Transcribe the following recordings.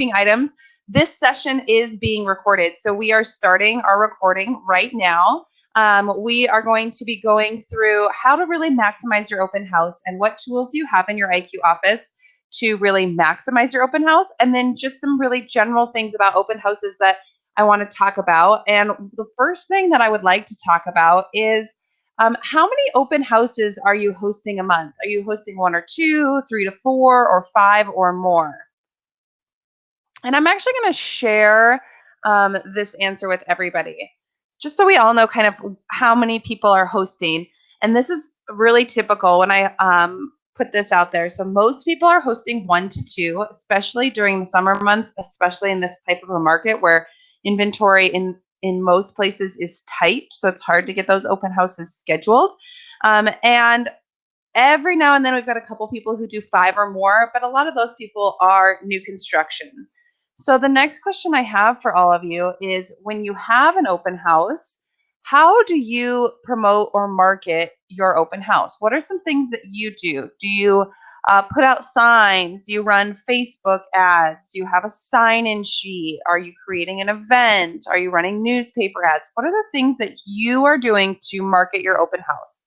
items. This session is being recorded, so we are starting our recording right now. We are going to be going through how to really maximize your open house and what tools you have in your IQ office to really maximize your open house, and then just some really general things about open houses that I want to talk about. And the first thing that I would like to talk about is how many open houses are you hosting a month? Are you hosting 1 or 2, 3 to 4, or 5 or more? And I'm actually going to share this answer with everybody, just so we all know kind of how many people are hosting. And this is really typical when I put this out there. So most people are hosting 1 to 2, especially during the summer months, especially in this type of a market where inventory in most places is tight. So it's hard to get those open houses scheduled. And every now and then we've got a couple people who do 5 or more, but a lot of those people are new construction. So the next question I have for all of you is, when you have an open house, how do you promote or market your open house? What are some things that you do? Do you put out signs? Do you run Facebook ads? Do you have a sign-in sheet? Are you creating an event? Are you running newspaper ads? What are the things that you are doing to market your open house?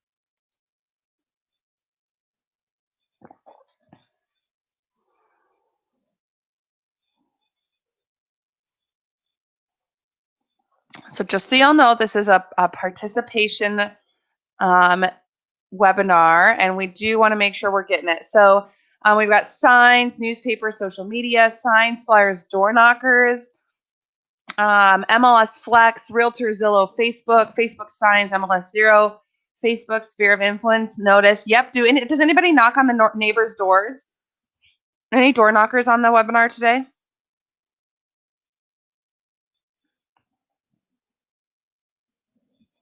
So just so y'all know, this is a participation um, webinar, and we do want to make sure we're getting it. So we've got signs, newspaper, social media, signs, flyers, door knockers, MLS Flex, Realtor, Zillow, Facebook signs, MLS Zero, Facebook Sphere of Influence, Notice. Yep. Does anybody knock on the neighbors' doors? Any door knockers on the webinar today?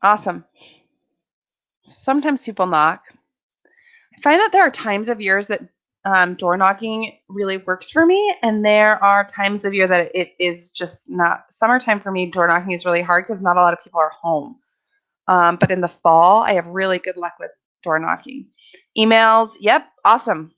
Awesome. Sometimes people knock. I find that there are times of years that door knocking really works for me, and there are times of year that it is just not. Summertime for me, door knocking is really hard because not a lot of people are home. But in the fall, I have really good luck with door knocking. Emails, yep, awesome.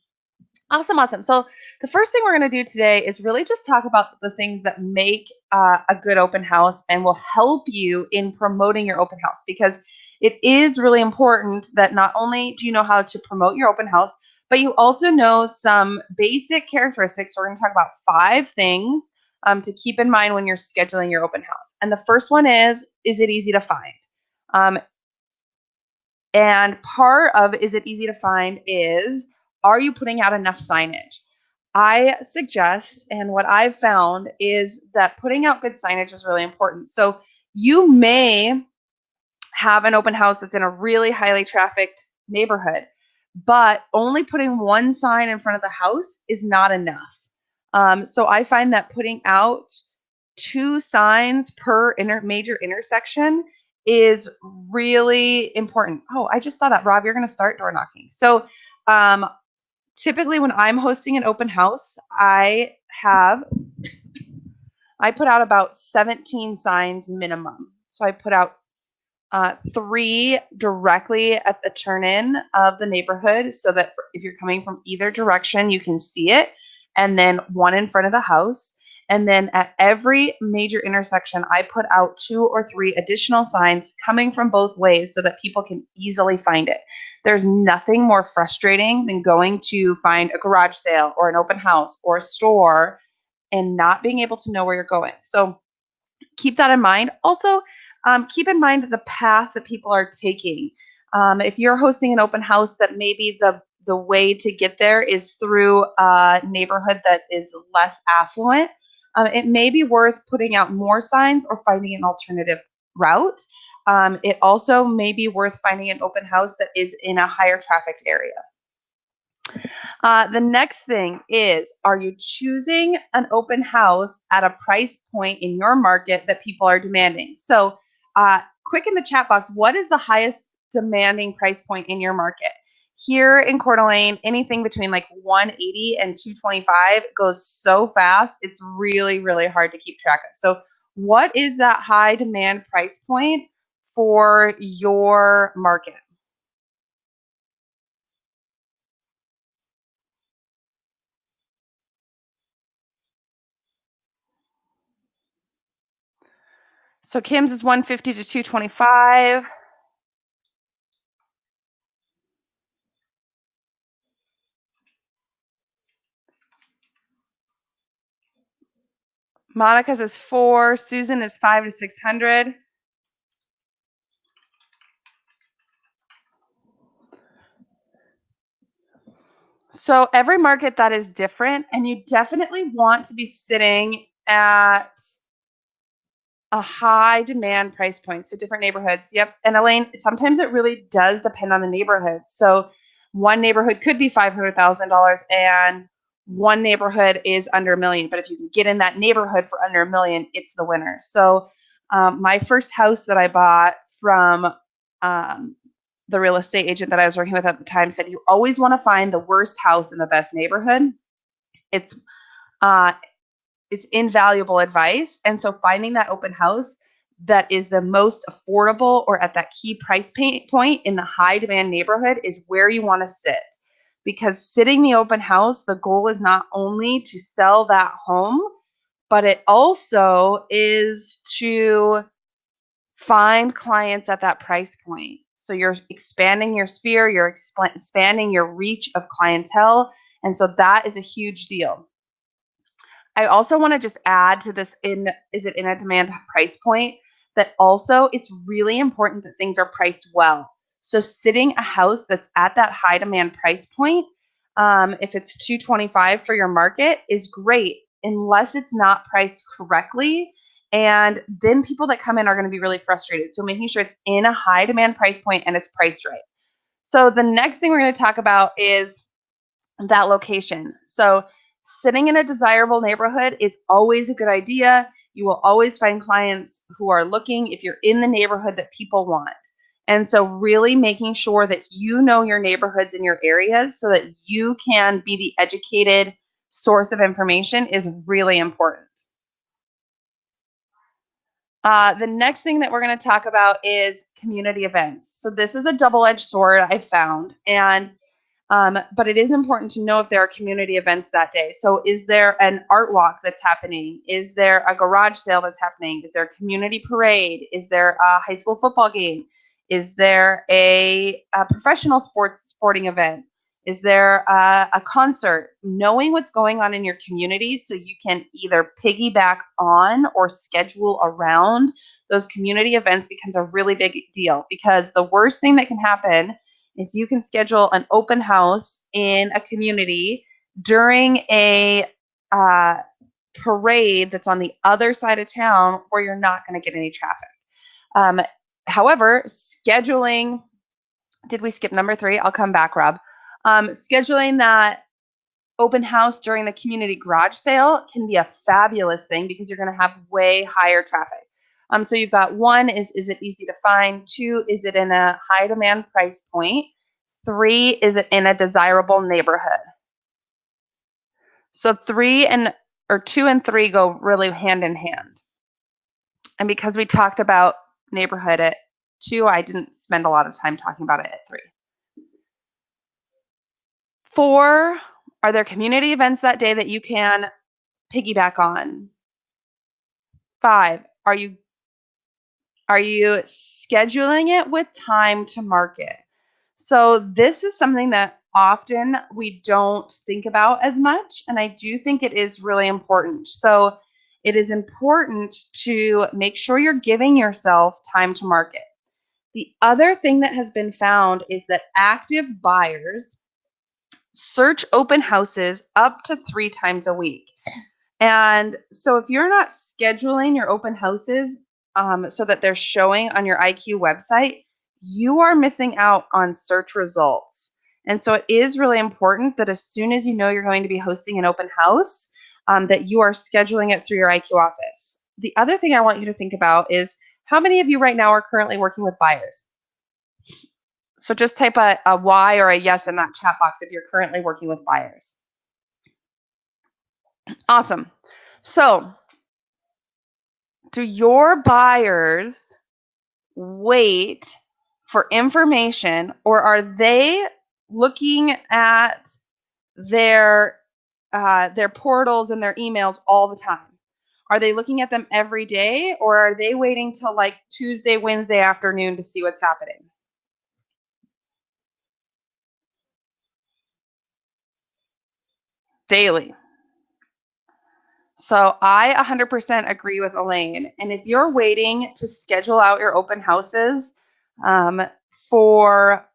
Awesome, awesome. So the first thing we're going to do today is really just talk about the things that make a good open house and will help you in promoting your open house, because it is really important that not only do you know how to promote your open house, but you also know some basic characteristics. We're going to talk about 5 things to keep in mind when you're scheduling your open house. And the first one is it easy to find? Um, and part of is it easy to find is, are you putting out enough signage? I suggest, and what I've found is that putting out good signage is really important. So you may have an open house that's in a really highly trafficked neighborhood, but only putting 1 sign in front of the house is not enough. So I find that putting out 2 signs per major intersection is really important. Oh, I just saw that. Rob, you're going to start door knocking. So um, typically when I'm hosting an open house, I put out about 17 signs minimum. So I put out 3 directly at the turn-in of the neighborhood, so that if you're coming from either direction, you can see it, and then 1 in front of the house. And then at every major intersection, I put out 2 or 3 additional signs coming from both ways so that people can easily find it. There's nothing more frustrating than going to find a garage sale or an open house or a store and not being able to know where you're going. So keep that in mind. Also, keep in mind the path that people are taking. If you're hosting an open house, that maybe the way to get there is through a neighborhood that is less affluent, it may be worth putting out more signs or finding an alternative route. It also may be worth finding an open house that is in a higher trafficked area. The next thing is, are you choosing an open house at a price point in your market that people are demanding? So quick in the chat box, what is the highest demanding price point in your market? Here in Coeur d'Alene, anything between like 180 and 225 goes so fast, it's really, really hard to keep track of. So what is that high demand price point for your market? So Kim's is 150 to 225. Monica's is 4. Susan is 5 to 600. So every market that is different, and you definitely want to be sitting at a high demand price point. So different neighborhoods. Yep. And Elaine, sometimes it really does depend on the neighborhood. So one neighborhood could be $500,000 and one neighborhood is under $1 million. But if you can get in that neighborhood for under $1 million, it's the winner. So my first house that I bought from the real estate agent that I was working with at the time said, you always want to find the worst house in the best neighborhood. It's invaluable advice. And so finding that open house that is the most affordable or at that key price point in the high demand neighborhood is where you want to sit. Because sitting the open house, the goal is not only to sell that home, but it also is to find clients at that price point. So you're expanding your sphere, you're expanding your reach of clientele. And so that is a huge deal. I also want to just add to this is it in a demand price point that also it's really important that things are priced well. So sitting a house that's at that high demand price point, if it's 225 for your market is great unless it's not priced correctly. And then people that come in are going to be really frustrated. So making sure it's in a high demand price point and it's priced right. So the next thing we're going to talk about is that location. So sitting in a desirable neighborhood is always a good idea. You will always find clients who are looking if you're in the neighborhood that people want. And so really making sure that you know your neighborhoods and your areas so that you can be the educated source of information is really important. The next thing that we're going to talk about is community events. So this is a double-edged sword I found, and but it is important to know if there are community events that day. So is there an art walk that's happening? Is there a garage sale that's happening? Is there a community parade? Is there a high school football game? Is there a professional sporting event? Is there a concert? Knowing what's going on in your community so you can either piggyback on or schedule around those community events becomes a really big deal, because the worst thing that can happen is you can schedule an open house in a community during a parade that's on the other side of town where you're not going to get any traffic. However, scheduling, did we skip number 3? I'll come back, Rob. Scheduling that open house during the community garage sale can be a fabulous thing because you're going to have way higher traffic. So you've got 1 is it easy to find? 2, is it in a high demand price point? 3, is it in a desirable neighborhood? So 2 and 3 go really hand in hand. And because we talked about neighborhood at 2, I didn't spend a lot of time talking about it at 3. 4, are there community events that day that you can piggyback on? 5, are you scheduling it with time to market? So this is something that often we don't think about as much, and I do think it is really important. So it is important to make sure you're giving yourself time to market. The other thing that has been found is that active buyers search open houses up to 3 times a week. And so if you're not scheduling your open houses so that they're showing on your IQ website, you are missing out on search results. And so it is really important that as soon as you know you're going to be hosting an open house, that you are scheduling it through your IQ office. The other thing I want you to think about is how many of you right now are currently working with buyers? So just type a Y or a yes in that chat box if you're currently working with buyers. Awesome. So do your buyers wait for information, or are they looking at their portals and their emails all the time? Are they looking at them every day, or are they waiting till like Tuesday, Wednesday afternoon to see what's happening? Daily. So I 100% agree with Elaine. And if you're waiting to schedule out your open houses um, for,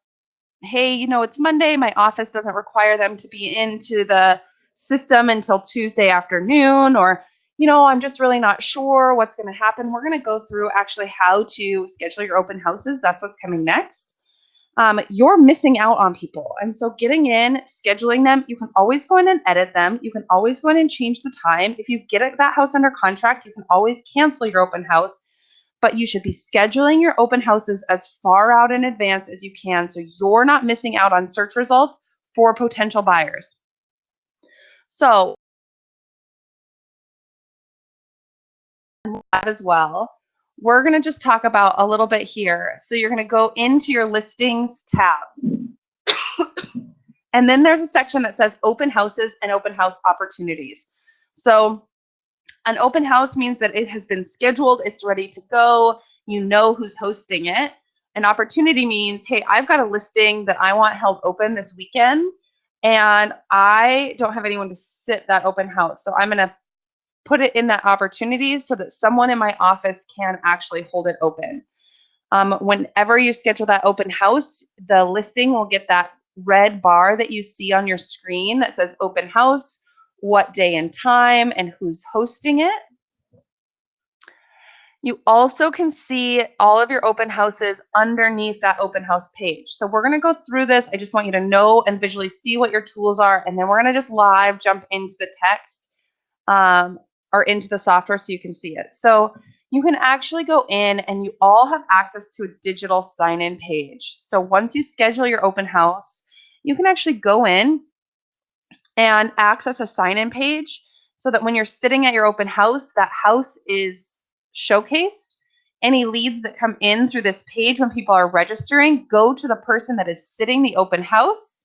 hey, it's Monday, my office doesn't require them to be into the system until Tuesday afternoon, or, I'm just really not sure what's going to happen. We're going to go through actually how to schedule your open houses. That's what's coming next. You're missing out on people. And so getting in, scheduling them, you can always go in and edit them. You can always go in and change the time. If you get that house under contract, you can always cancel your open house, but you should be scheduling your open houses as far out in advance as you can so you're not missing out on search results for potential buyers. So as well, we're going to just talk about a little bit here. So you're going to go into your listings tab. And then there's a section that says open houses and open house opportunities. So an open house means that it has been scheduled, it's ready to go, you know who's hosting it. An opportunity means, hey, I've got a listing that I want held open this weekend, and I don't have anyone to sit that open house. So I'm going to put it in that opportunity so that someone in my office can actually hold it open. Whenever you schedule that open house, the listing will get that red bar that you see on your screen that says open house, what day and time, and who's hosting it. You also can see all of your open houses underneath that open house page. So we're going to go through this. I just want you to know and visually see what your tools are, and then we're going to just live jump into the text or into the software so you can see it. So you can actually go in and you all have access to a digital sign-in page. So once you schedule your open house, you can actually go in and access a sign-in page so that when you're sitting at your open house, that house is showcased. Any leads that come in through this page when people are registering go to the person that is sitting the open house.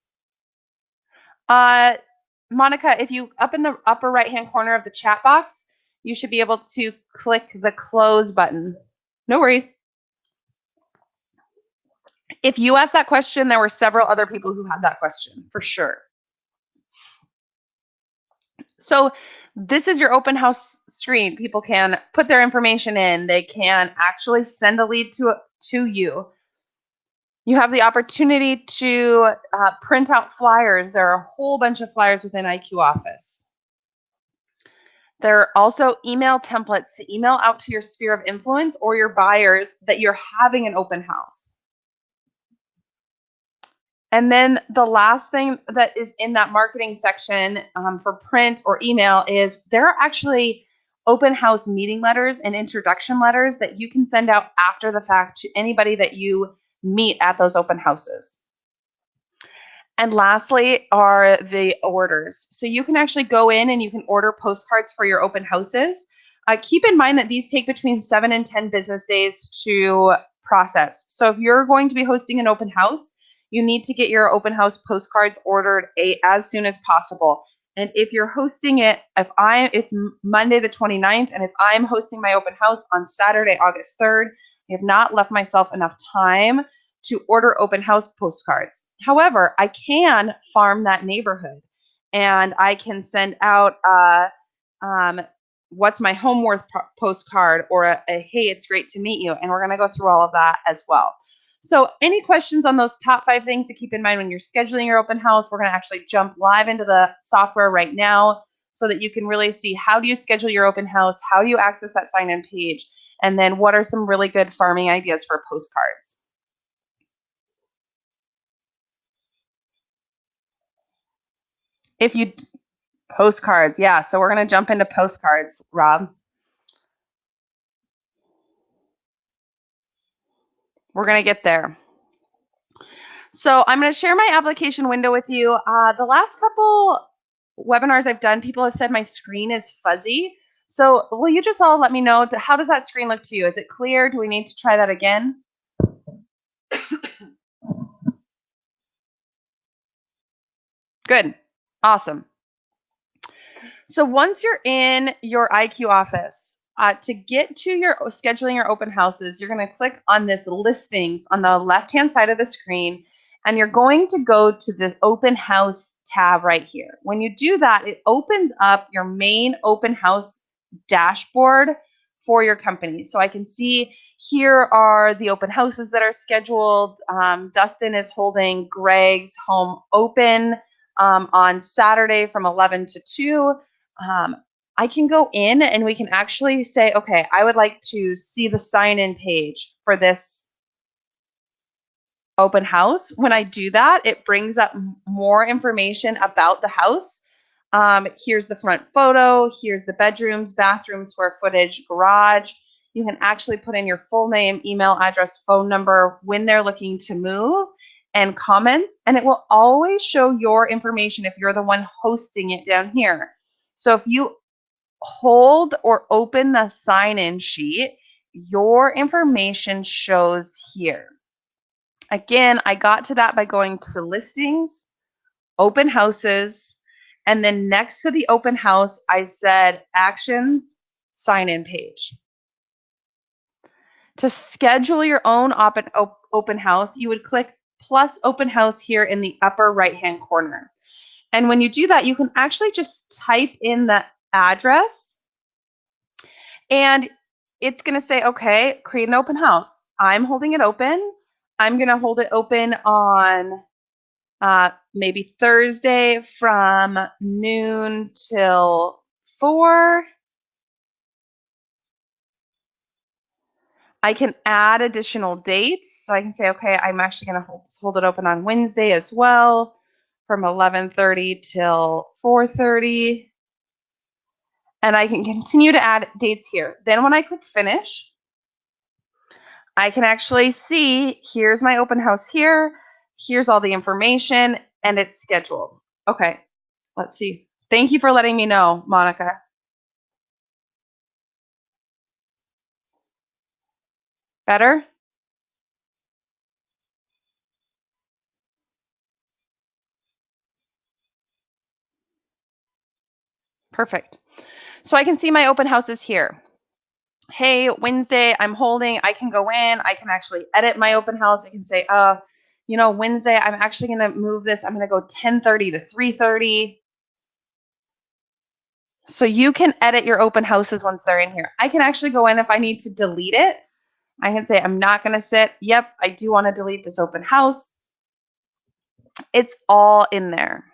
Monica, if you up in the upper right-hand corner of the chat box, you should be able to click the close button. No worries. If you asked that question, there were several other people who had that question, for sure. So this is your open house screen. People can put their information in. They can actually send a lead to you. You have the opportunity to print out flyers. There are a whole bunch of flyers within IQ Office. There are also email templates to email out to your sphere of influence or your buyers that you're having an open house. And then the last thing that is in that marketing section for print or email is there are actually open house meeting letters and introduction letters that you can send out after the fact to anybody that you meet at those open houses. And lastly are the orders. So you can actually go in and you can order postcards for your open houses. Keep in mind that these take between 7 and 10 business days to process. So if you're going to be hosting an open house, you need to get your open house postcards ordered as soon as possible. And if you're hosting it, it's Monday the 29th, and if I'm hosting my open house on Saturday, August 3rd, I have not left myself enough time to order open house postcards. However, I can farm that neighborhood, and I can send out what's my home worth postcard or a hey, it's great to meet you. And we're going to go through all of that as well. So any questions on those top 5 things to keep in mind when you're scheduling your open house? We're going to actually jump live into the software right now so that you can really see how do you schedule your open house, how do you access that sign-in page, and then what are some really good farming ideas for postcards. If you postcards, yeah. So we're going to jump into postcards, Rob. We're going to get there. So I'm going to share my application window with you. The last couple webinars I've done, people have said my screen is fuzzy. So will you just all let me know, how does that screen look to you? Is it clear? Do we need to try that again? Good. Awesome. So once you're in your IQ office, to get to your scheduling your open houses, you're going to click on this listings on the left-hand side of the screen, and you're going to go to the open house tab right here. When you do that, it opens up your main open house dashboard for your company. So I can see here are the open houses that are scheduled. Dustin is holding Greg's home open on Saturday from 11 to 2. I can go in and we can actually say, okay, I would like to see the sign-in page for this open house. When I do that, it brings up more information about the house. Here's the front photo. Here's the bedrooms, bathrooms, square footage, garage. You can actually put in your full name, email address, phone number, when they're looking to move, and comments. And it will always show your information if you're the one hosting it down here. So if you hold or open the sign-in sheet, your information shows here. Again, I got to that by going to listings, open houses, and then next to the open house, I said actions, sign-in page. To schedule your own open house, you would click plus open house here in the upper right-hand corner. And when you do that, you can actually just type in the address, and it's going to say, okay, create an open house. I'm holding it open. I'm going to hold it open on maybe Thursday from noon till 4. I can add additional dates. So I can say, okay, I'm actually going to hold it open on Wednesday as well from 11:30 till 4:30. And I can continue to add dates here. Then when I click finish, I can actually see, here's my open house here. Here's all the information, and it's scheduled. Okay, let's see. Thank you for letting me know, Monica. Better? Perfect. So I can see my open houses here. Hey, Wednesday, I'm holding. I can go in. I can actually edit my open house. I can say, Wednesday, I'm actually going to move this. I'm going to go 10:30 to 3:30. So you can edit your open houses once they're in here. I can actually go in if I need to delete it. I can say, I'm not going to sit. Yep, I do want to delete this open house. It's all in there.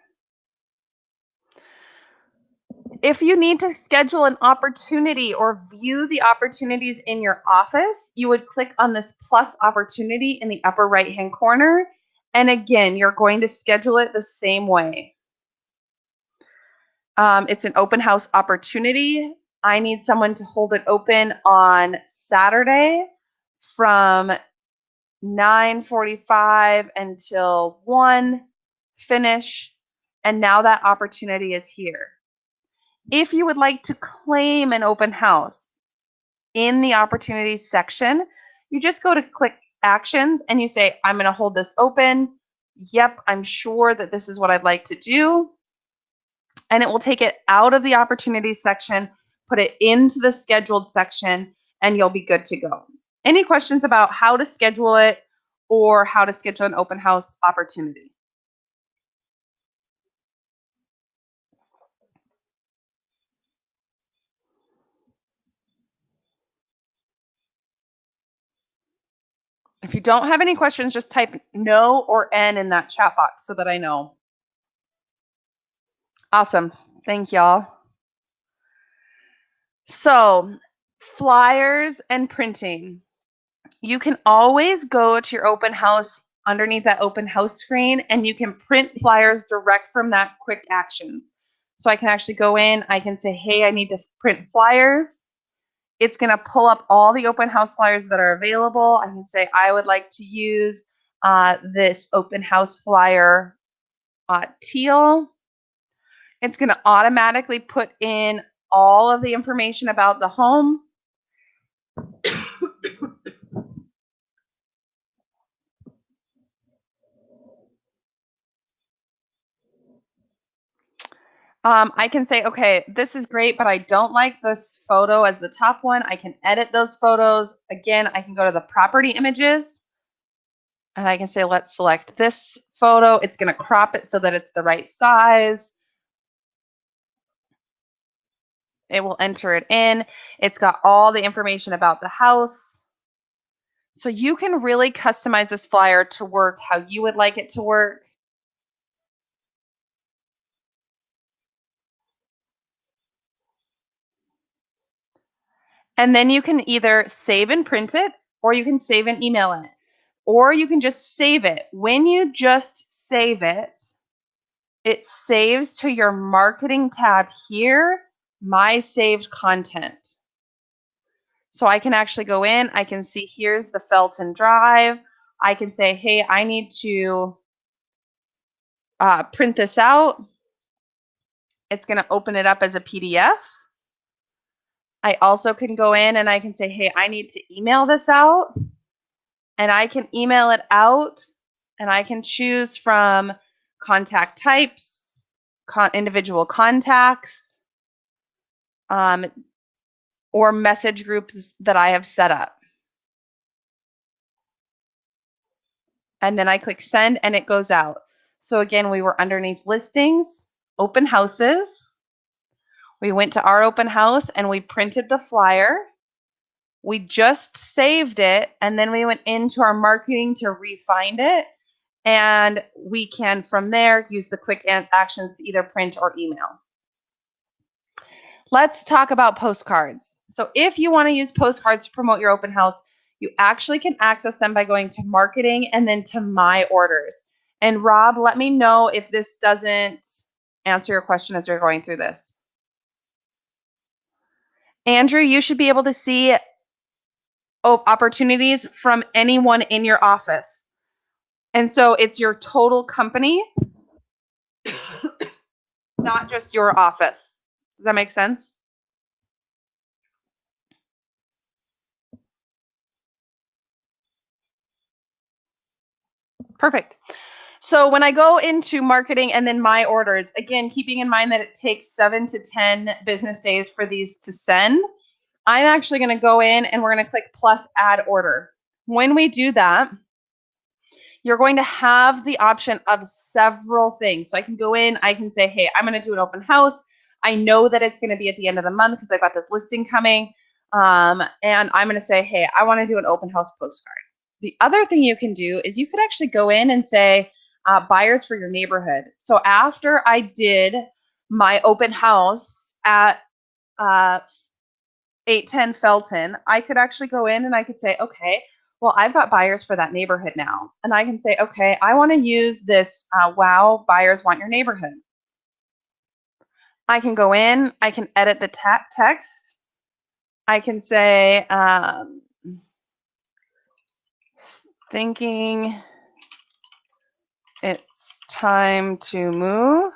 If you need to schedule an opportunity or view the opportunities in your office, you would click on this plus opportunity in the upper right-hand corner. And again, you're going to schedule it the same way. It's an open house opportunity. I need someone to hold it open on Saturday from 9:45 until 1, finish, and now that opportunity is here. If you would like to claim an open house in the opportunities section, you just go to click actions and you say, I'm going to hold this open. Yep, I'm sure that this is what I'd like to do. And it will take it out of the opportunities section, put it into the scheduled section, and you'll be good to go. Any questions about how to schedule it or how to schedule an open house opportunity? If you don't have any questions, just type no or N in that chat box so that I know. Awesome. Thank y'all. So, flyers and printing. You can always go to your open house underneath that open house screen and you can print flyers direct from that quick actions. So I can actually go in, I can say, hey, I need to print flyers. It's going to pull up all the open house flyers that are available. I can say, I would like to use this open house flyer teal. It's going to automatically put in all of the information about the home. I can say, okay, this is great, but I don't like this photo as the top one. I can edit those photos. Again, I can go to the property images and I can say, let's select this photo. It's going to crop it so that it's the right size. It will enter it in. It's got all the information about the house. So you can really customize this flyer to work how you would like it to work. And then you can either save and print it, or you can save and email it, or you can just save it. When you just save it, it saves to your marketing tab here, my saved content. So I can actually go in, I can see here's the Felton Drive. I can say, hey, I need to print this out. It's going to open it up as a PDF. I also can go in and I can say, hey, I need to email this out. And I can email it out and I can choose from contact types, individual contacts, or message groups that I have set up. And then I click send and it goes out. So again, we were underneath listings, open houses. We went to our open house and we printed the flyer. We just saved it and then we went into our marketing to refind it. And we can, from there, use the quick actions to either print or email. Let's talk about postcards. So if you want to use postcards to promote your open house, you actually can access them by going to marketing and then to my orders. And Rob, let me know if this doesn't answer your question as we're going through this. Andrew, you should be able to see opportunities from anyone in your office. And so it's your total company, not just your office. Does that make sense? Perfect. So when I go into marketing and then my orders, again, keeping in mind that it takes 7 to 10 business days for these to send, I'm actually going to go in and we're going to click plus add order. When we do that, you're going to have the option of several things. So I can go in, I can say, hey, I'm going to do an open house. I know that it's going to be at the end of the month because I've got this listing coming. And I'm going to say, hey, I want to do an open house postcard. The other thing you can do is you could actually go in and say, buyers for your neighborhood. So after I did my open house at 810 Felton, I could actually go in and I could say, okay, well, I've got buyers for that neighborhood now. And I can say, okay, I want to use this wow, buyers want your neighborhood. I can go in, I can edit the text. I can say, thinking it's time to move.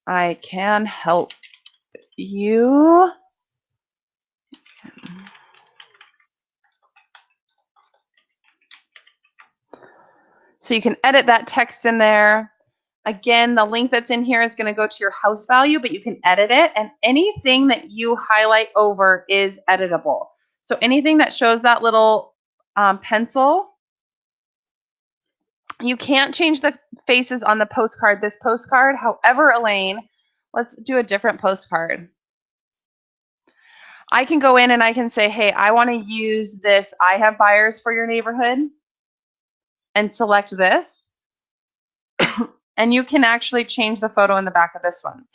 I can help you. So you can edit that text in there. Again, the link that's in here is going to go to your house value, but you can edit it, and anything that you highlight over is editable. So anything that shows that little pencil, you can't change the faces on the postcard, this postcard. However, Elaine, let's do a different postcard. I can go in and I can say, hey, I want to use this, I have buyers for your neighborhood, and select this. And you can actually change the photo in the back of this one.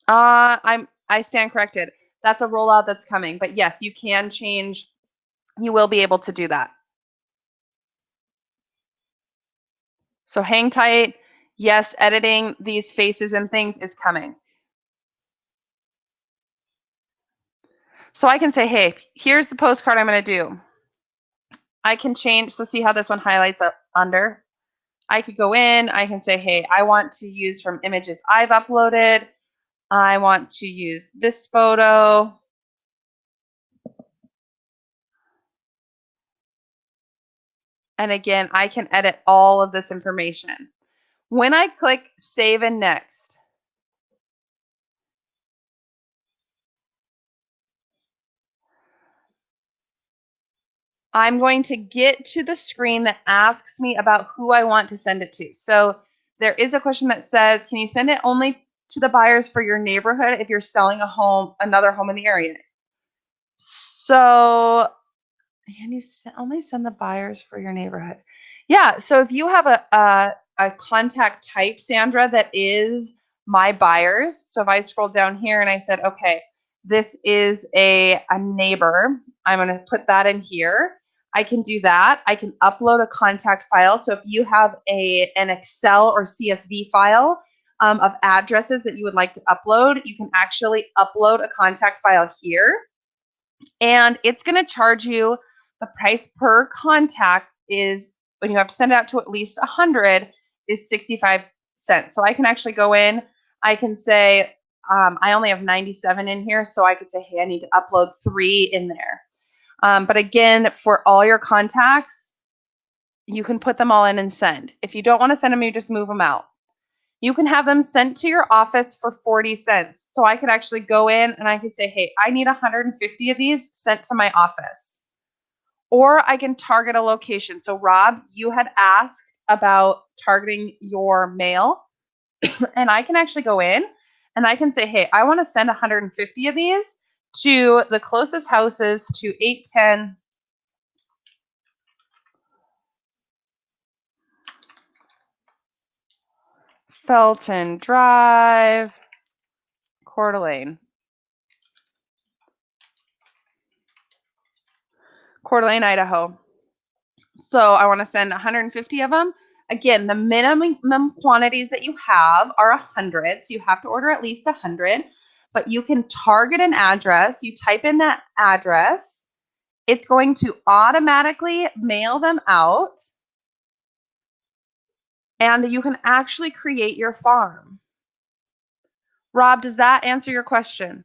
I stand corrected. That's a rollout that's coming, but yes, you can change. You will be able to do that. So hang tight. Yes, editing these faces and things is coming. So I can say, hey, here's the postcard I'm going to do. I can change. So see how this one highlights up under? I could go in. I can say, hey, I want to use from images I've uploaded. I want to use this photo. And again, I can edit all of this information. When I click save and next, I'm going to get to the screen that asks me about who I want to send it to. So there is a question that says, can you send it only to the buyers for your neighborhood if you're selling a home, another home in the area? So can you only send the buyers for your neighborhood? Yeah. So if you have a contact type, Sandra, that is my buyers. So if I scroll down here and I said, okay, this is a neighbor, I'm going to put that in here. I can do that. I can upload a contact file. So if you have an Excel or CSV file of addresses that you would like to upload, you can actually upload a contact file here. And it's going to charge you, the price per contact is, when you have to send it out to at least 100, is 65 cents. So I can actually go in, I can say, I only have 97 in here, so I could say, hey, I need to upload 3 in there. But again, for all your contacts, you can put them all in and send. If you don't want to send them, you just move them out. You can have them sent to your office for 40 cents. So I could actually go in and I could say, hey, I need 150 of these sent to my office. Or I can target a location. So Rob, you had asked about targeting your mail. And I can actually go in and I can say, hey, I want to send 150 of these to the closest houses to 810 Felton Drive, Coeur d'Alene. Coeur d'Alene, Idaho. So I want to send 150 of them. Again, the minimum quantities that you have are 100. So you have to order at least 100, but you can target an address. You type in that address. It's going to automatically mail them out. And you can actually create your farm. Rob, does that answer your question?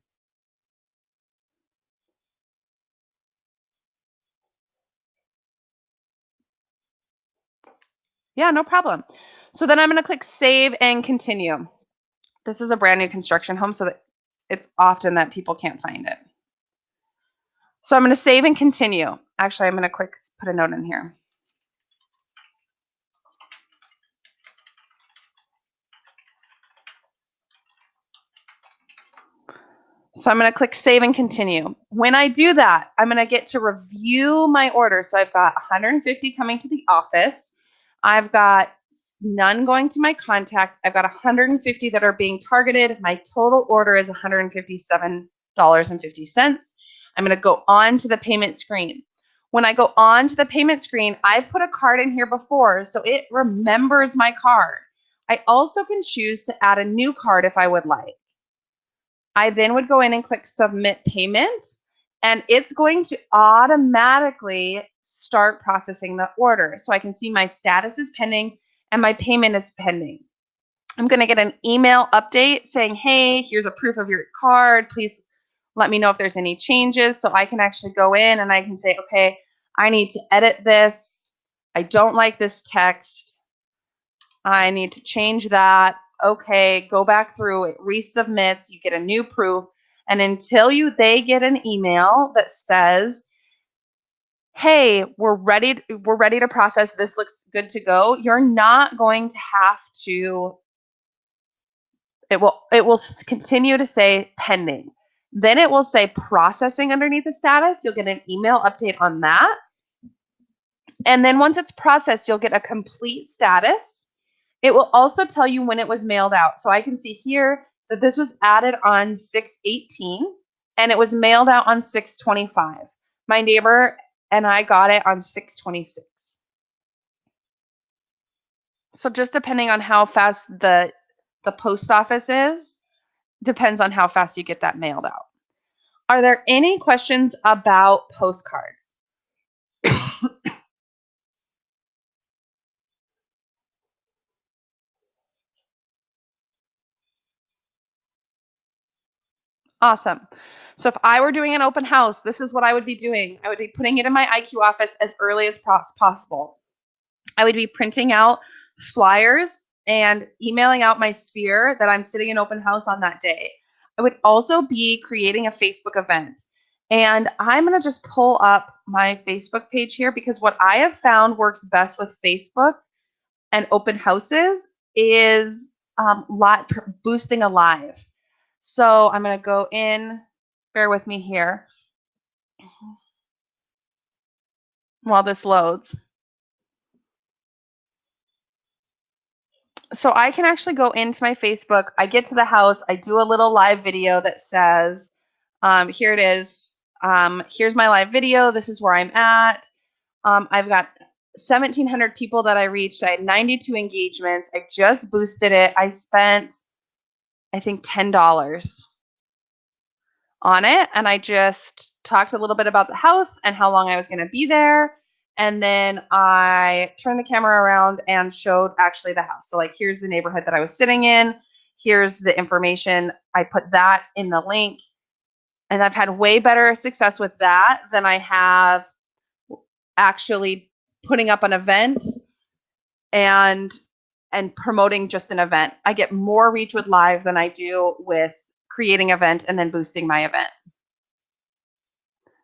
Yeah, no problem. So then I'm going to click save and continue. This is a brand new construction home, so that it's often that people can't find it. So I'm going to save and continue. Actually, I'm going to quick put a note in here. So I'm going to click save and continue. When I do that, I'm going to get to review my order. So I've got 150 coming to the office. I've got none going to my contact. I've got 150 that are being targeted. My total order is $157.50. I'm going to go on to the payment screen. When I go on to the payment screen, I've put a card in here before, so it remembers my card. I also can choose to add a new card if I would like. I then would go in and click submit payment, and it's going to automatically start processing the order. So I can see my status is pending and my payment is pending. I'm going to get an email update saying, hey, here's a proof of your card. Please let me know if there's any changes. So I can actually go in and I can say, okay, I need to edit this. I don't like this text. I need to change that. Okay, go back through, it resubmits, you get a new proof. And until they get an email that says, hey, we're ready to process, this looks good to go, you're not going to have to, it will continue to say pending. Then it will say processing underneath the status. You'll get an email update on that. And then once it's processed, you'll get a complete status. It will also tell you when it was mailed out. So I can see here that this was added on 6/18 and it was mailed out on 6/25. My neighbor and I got it on 6/26. So just depending on how fast the post office is, depends on how fast you get that mailed out. Are there any questions about postcards? Awesome. So if I were doing an open house, this is what I would be doing. I would be putting it in my IQ office as early as possible. I would be printing out flyers and emailing out my sphere that I'm sitting in open house on that day. I would also be creating a Facebook event. And I'm going to just pull up my Facebook page here because what I have found works best with Facebook and open houses is boosting a live. So I'm going to go in, bear with me here while this loads. So I can actually go into my Facebook. I get to the house. I do a little live video that says, here it is. Here's my live video. This is where I'm at. I've got 1,700 people that I reached. I had 92 engagements. I just boosted it. I spent, I think, $10 on it. And I just talked a little bit about the house and how long I was going to be there. And then I turned the camera around and showed actually the house. So like, here's the neighborhood that I was sitting in. Here's the information. I put that in the link. And I've had way better success with that than I have actually putting up an event and promoting just an event. I get more reach with live than I do with creating an event and then boosting my event.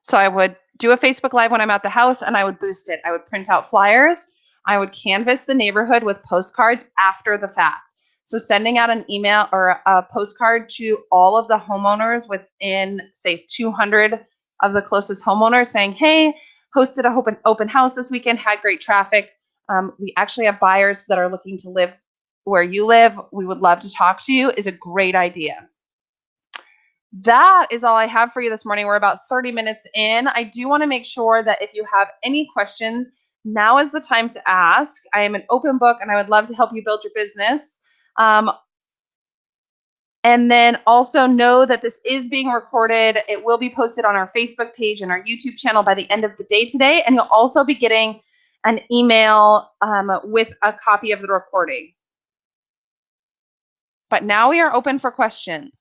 So I would do a Facebook Live when I'm at the house and I would boost it. I would print out flyers. I would canvass the neighborhood with postcards after the fact. So sending out an email or a postcard to all of the homeowners within, say, 200 of the closest homeowners saying, hey, hosted a open house this weekend, had great traffic. We actually have buyers that are looking to live where you live. We would love to talk to you is a great idea. That is all I have for you this morning. We're about 30 minutes in. I do want to make sure that if you have any questions, now is the time to ask. I am an open book and I would love to help you build your business. And then also know that this is being recorded. It will be posted on our Facebook page and our YouTube channel by the end of the day today. And you'll also be getting an email with a copy of the recording. But now we are open for questions.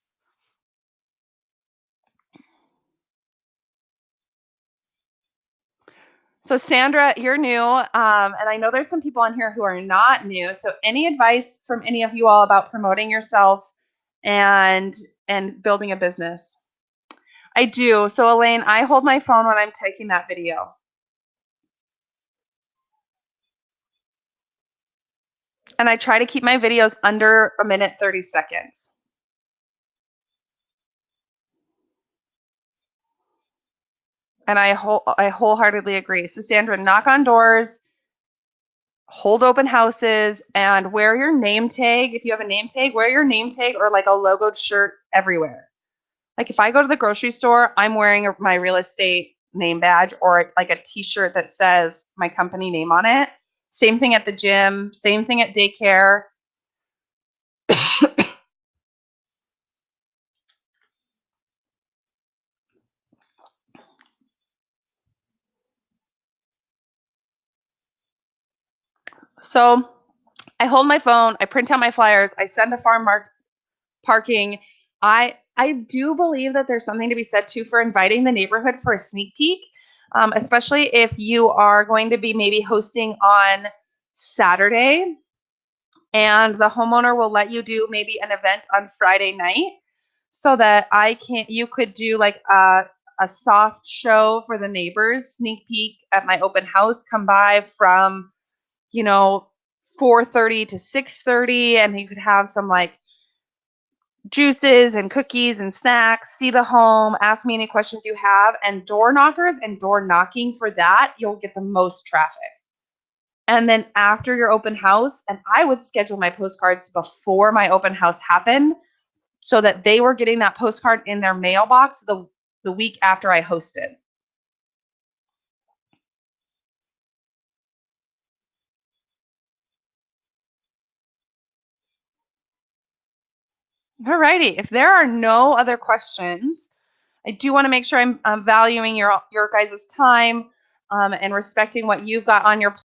So Sandra, you're new, and I know there's some people on here who are not new. So any advice from any of you all about promoting yourself and building a business? I do. So Elaine, I hold my phone when I'm taking that video. And I try to keep my videos under 1 minute, 30 seconds. And I wholeheartedly agree. So Sandra, knock on doors, hold open houses, and wear your name tag. If you have a name tag, wear your name tag or like a logoed shirt everywhere. Like if I go to the grocery store, I'm wearing my real estate name badge or like a t-shirt that says my company name on it. Same thing at the gym, same thing at daycare. So I hold my phone, I print out my flyers, I send to farm parking. I do believe that there's something to be said too for inviting the neighborhood for a sneak peek, especially if you are going to be maybe hosting on Saturday and the homeowner will let you do maybe an event on Friday night so that you could do like a soft show for the neighbors, sneak peek at my open house, come by from, 4:30 to 6:30, and you could have some like juices and cookies and snacks, see the home, ask me any questions you have, and door knockers and door knocking for that, you'll get the most traffic. And then after your open house, and I would schedule my postcards before my open house happened so that they were getting that postcard in their mailbox the week after I hosted. All righty. If there are no other questions, I do want to make sure I'm valuing your guys' time and respecting what you've got on your